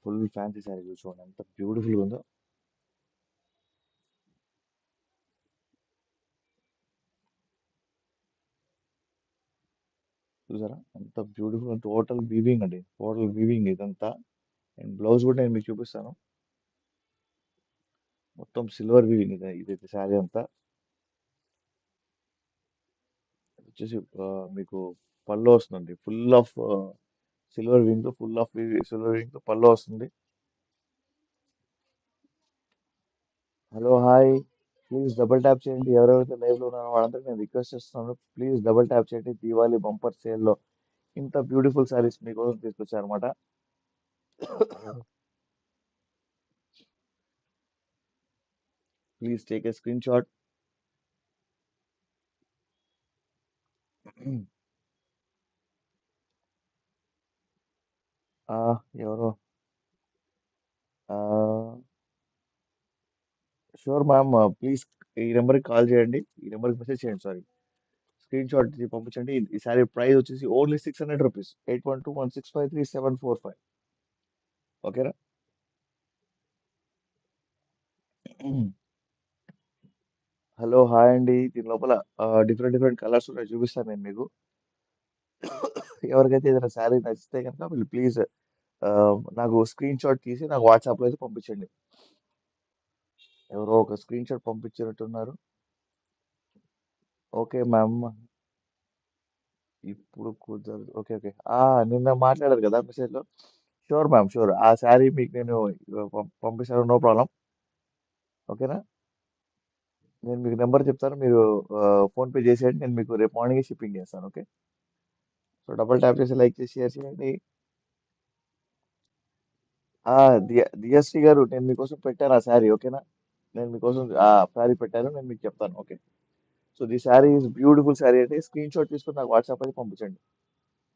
Full fancy sari చూసుకోండి ఎంత బ్యూటిఫుల్గా ఉందో. చూసారా ఎంత బ్యూటిఫుల్, టోటల్ వీవింగ్ అండి, టోటల్ వీవింగ్ ఇదంతా. అండ్ బ్లౌజ్ కూడా నేను మీకు చూపిస్తాను. మొత్తం సిల్వర్ వీవింగ్ ఇదైతే శారీ అంతా. వచ్చేసి మీకు పళ్ళు వస్తుంది ఫుల్ ఆఫ్ సిల్వర్ వింగ్ తో, ఫుల్ ఆఫ్ సిల్వర్ వింగ్ తో పళ్ళు వస్తుంది. Hello hi, please double tap చేయండి. ఎవరెవరైతే లైవ్ లో ఉన్నారో వాళ్ళందరికీ నేను రిక్వెస్ట్ చేస్తున్నాను, ప్లీజ్ డబుల్ ట్యాప్ చేయండి. దీవాలి బంపర్ సేల్ లో ఇంత బ్యూటిఫుల్ సారీస్ మీకోసం తీసుకొచ్చారనమాట. Please take a screenshot. ఎవరో షూర్ మ్యామ్, ప్లీజ్ ఈ నెంబర్కి కాల్ చేయండి, ఈ నెంబర్కి మెసేజ్ చేయండి, సారీ, స్క్రీన్ షాట్ తీసి పంపించండి. ఈ సారీ ప్రైస్ వచ్చేసి ఓన్లీ 600 రూపీస్, 8121653745. ఓకేనా? హలో హాయ్ అండి. దీని లోపల డిఫరెంట్ డిఫరెంట్ కలర్స్ ఉన్నాయి, చూపిస్తాను నేను మీకు. ఎవరికైతే ఏదైనా శారీ నచ్చితే కనుక వీళ్ళు ప్లీజ్ నాకు స్క్రీన్ షాట్ తీసి నాకు వాట్సాప్ లో అయితే పంపించండి. ఎవరో ఒక స్క్రీన్ షాట్ పంపించినట్టున్నారు. ఓకే మ్యామ్, ఇప్పుడు కుదరదు. Okay okay. నిన్న మాట్లాడారు కదా మెసేజ్ లో. Sure ma'am, sure. ఆ శారీ మీకు నేను పంపిస్తాను, నో ప్రాబ్లం. ఓకేనా? నేను మీకు నెంబర్ చెప్తాను, మీరు ఫోన్ పే చేసేయండి, నేను మీకు రేపు మార్నింగ్ షిప్పింగ్ చేస్తాను. ఓకే? సో డబుల్ ట్యాప్ చేసి లైక్ చేసి షేర్ చేయండి. దియశ్రీ గారు, నేను మీకోసం పెట్టాను ఆ శారీ. ఓకేనా? నేను మీకోసం ఆ శారీ పెట్టాను, నేను మీకు చెప్తాను. Okay? So the sari is beautiful sari. అంటే స్క్రీన్ షాట్ తీసుకుని నాకు వాట్సాప్ అయితే పంపించండి.